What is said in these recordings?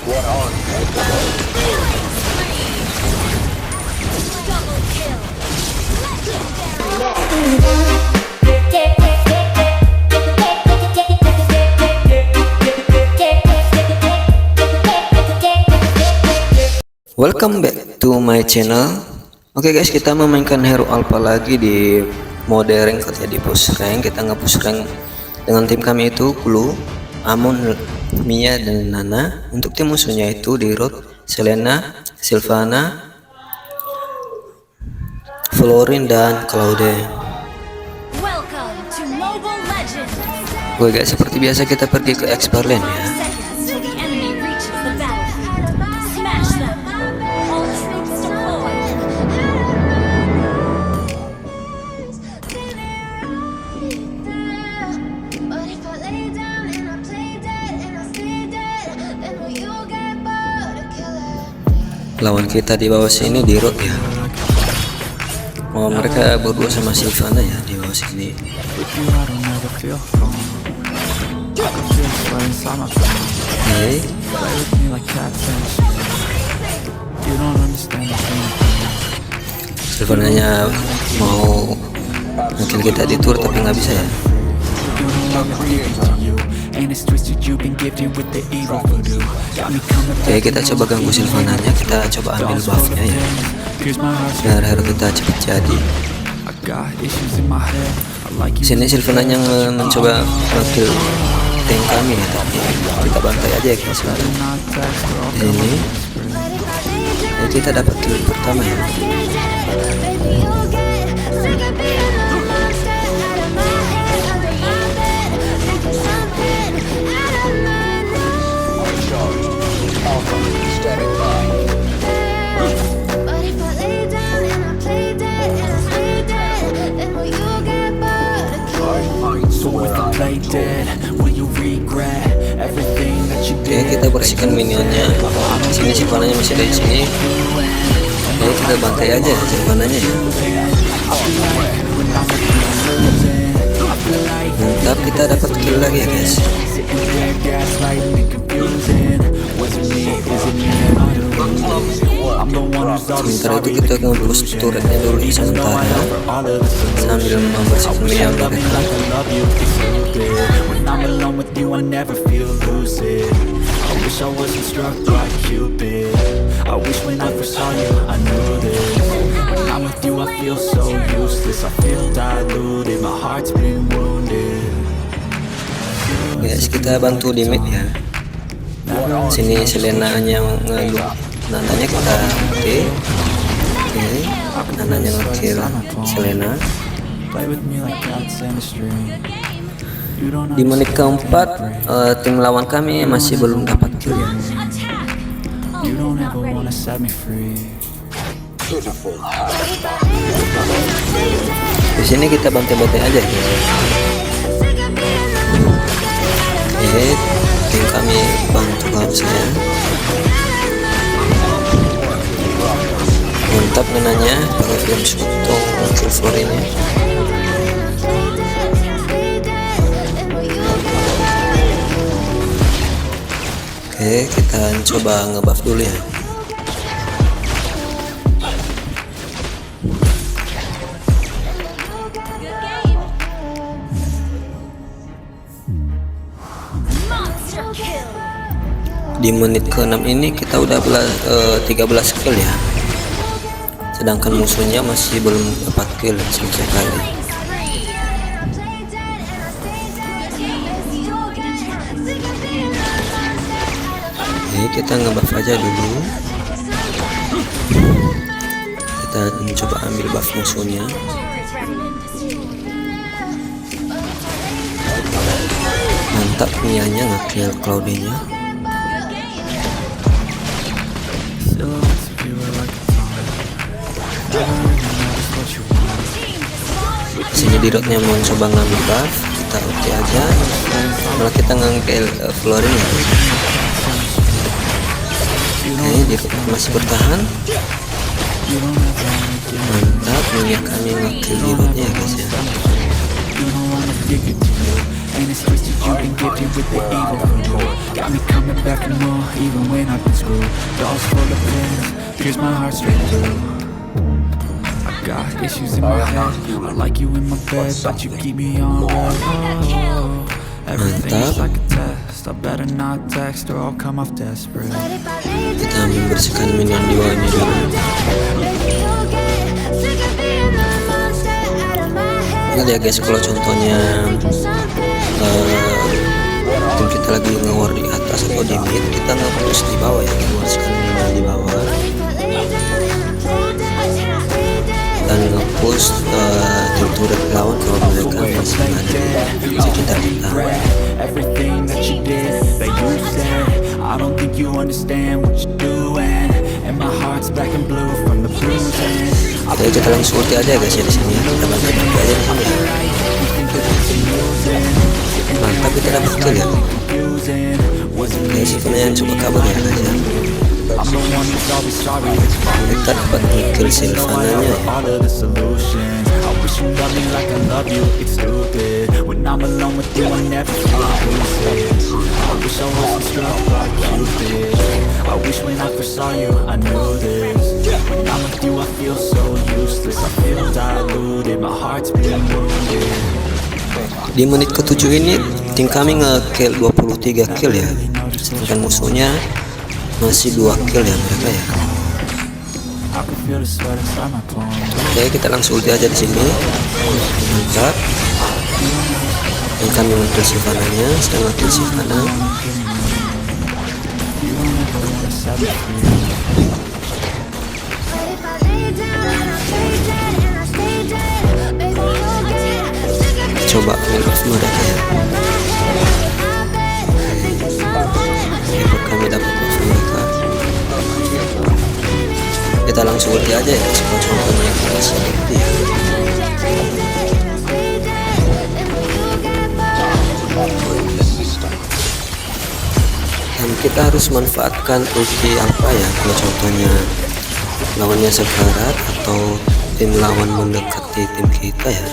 Welcome back to my channel. Oke guys, kita memainkan hero alpha lagi di mode rank atau di push rank. Kita nge-push rank dengan tim kami itu Blue, Amon, Mia dan Nana. Untuk tim musuhnya itu di Road, Selena, Sylvana, Florin dan Claude. Oke guys, seperti biasa kita pergi ke expert lane ya. Lawan kita di bawah sini di Road ya. Oh, mereka berdua sama Sylvana ya di bawah sini. Hey. Sylvananya mau mungkin kita di tour tapi nggak bisa ya. Oke, kita coba ganggu Sylvananya, kita coba ambil buffnya ya, biar hero kita cepat jadi. Di sini Sylvananya mencoba ngambil tank kami ya, tapi kita bantai aja ya guys. Di sini ya, kita dapat kill pertama ya. Oke, kita bersihkan minionnya. Sini Sylvananya masih ada di sini. Oke, kita bantai aja Sylvananya ya. Mantap, kita dapat kill lagi ya guys. Sementara itu kita nge-boost turretnya dulu di sementara sambil membersihkan minion mereka. Guys, kita bantu di mid ya. Sini Selena-nya ngeluh, Nananya kita oke. Nananya nge-kill Selena. Di menit keempat tim lawan kami masih belum dapat kill ya. Di sini kita bantai-bantai aja ya. Tim kami bantu kawan saya. Mantap Nananya pakai film shooting kill Florinnya. Oke, kita coba ngebuff dulu ya. Di menit ke-6 ini kita udah 13 kill ya. Sedangkan musuhnya masih belum dapat kill sama sekali. Oke, kita ngebuff aja dulu. Kita mencoba ambil buff musuhnya. Mantap, Mianya nge-kill Claude-nya. Sini di Roadnya mau coba ngambil buff, kita oke aja. Malah kita ngambil Florin ya. Oke, di Road masih bertahan. Mantap, minion kami nge-kill di Roadnya ya guys ya. and it's twisted. You've been gifted with the evil for you. Got me coming back for more, even when I've been screwed. Dolls full of pins, pierce my heart straight through. I got issues in my head, I like you in my bed, but you keep me on red. Oh, everything's like a test, I better not text or I'll come off desperate. Kita membersihkan minion di bawahnya dulu. Ingat ya guys, kalau contohnya tim kita lagi nge-war di atas atau di mid, kita nge-push di bawah ya, membersihkan minion di bawah dan nge-push tim turret lawan kalau mereka masih ada di sekitar kita. Everything that you did, that you said, I don't think you understand what you're doing, and my heart's black and blue from the bruising. Oke, kita langsung ulti aja guys ya di sini ya. Kita bantu aja di sini ya. Mantap, kita dapat kill ya. Oke, Sivana yang cukup kabur ya guys ya. Kita dapat kill Sivana-nya ya. Di menit ke-7 ini tim kami nge-kill 23 kill ya, sedangkan musuhnya masih 2 kill ya mereka ya. Oke, kita langsung ulti aja di sini. Mantap. Dan kami nge-kill Sivana-nya, saya nge-kill Sivana. Coba nge-buff mereka ya. Oke, kami dapat buff mereka. Kita langsung ulti aja ya, contohnya yang masih ulti ya. Dan kita harus manfaatkan ulti apa ya, kalau contohnya lawannya sekarat atau tim lawan mendekati tim kita ya.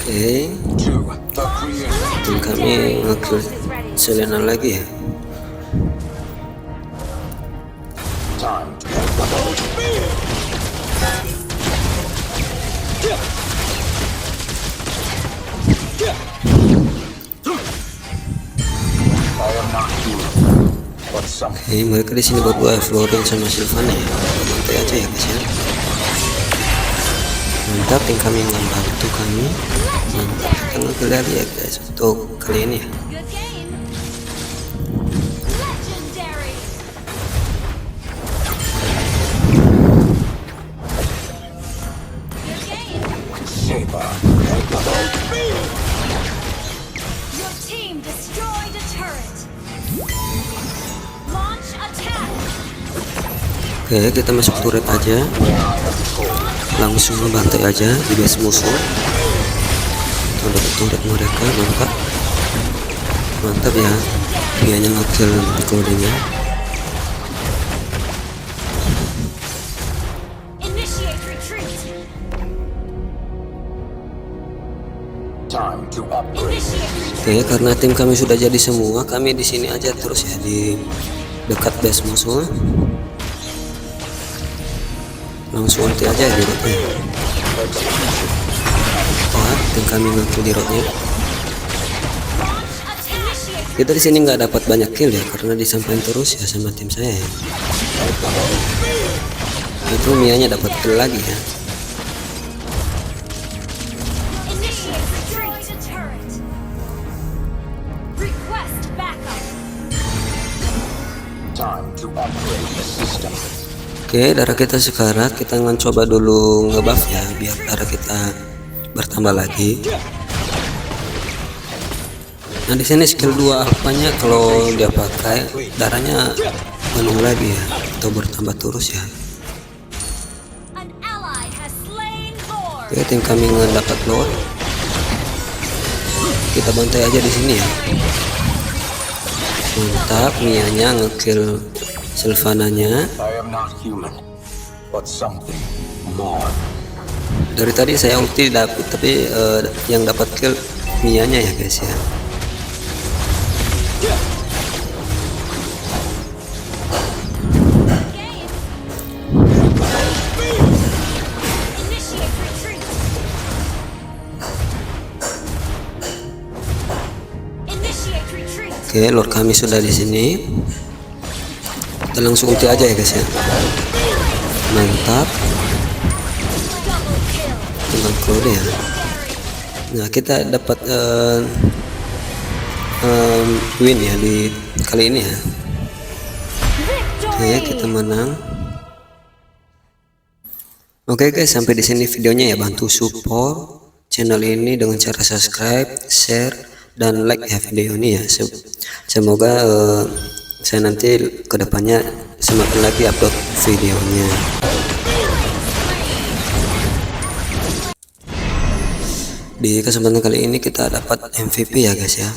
Oke, tim kami nge-kill Selena lagi ya. Oke, mereka di sini berdua, Florin sama Sivana ya. Mantai aja ya guys ya. Mantap, tim kami membantu kami. Mantap, kita ngegelar ya guys untuk kali ini ya. Oke, kita masuk turret aja, langsung ngebantai aja di base musuh. Turret mereka, mantap ya, dianya nge-kill kodenya. Oke, karena tim kami sudah jadi semua, kami di sini aja terus ya, di dekat base musuh. Langsung ulti aja di roadnya. Wah, tim kami nge-kill di roadnya. Kita di sini nggak dapat banyak kill ya, karena disampaikan terus ya sama tim saya ya. Itu Mianya dapat kill lagi ya. Oke, darah kita sekarat, kita coba dulu ngebuff ya, biar darah kita bertambah lagi. Nah, di sini skill 2 apanya kalau dia pakai darahnya penuh lagi ya, atau bertambah terus ya. Oke, tim kami mendapat lord. Kita bantai aja di sini ya. Mantap, Mianya ngekill Sylvananya. I am not human, but something more. Dari tadi saya ulti dapet, tapi yang dapat kill Mianya ya guys ya. Oke, Lord kami sudah di sini. Kita langsung ulti aja ya guys ya. Mantap. Tinggal Claude ya. Nah, kita dapat win ya di kali ini ya. Oke, kita menang. Oke guys, sampai di sini videonya ya. Bantu support channel ini dengan cara subscribe, share, dan like ya video ini ya. Semoga saya nanti kedepannya semakin lagi upload videonya. Di kesempatan kali ini kita dapat MVP ya guys ya.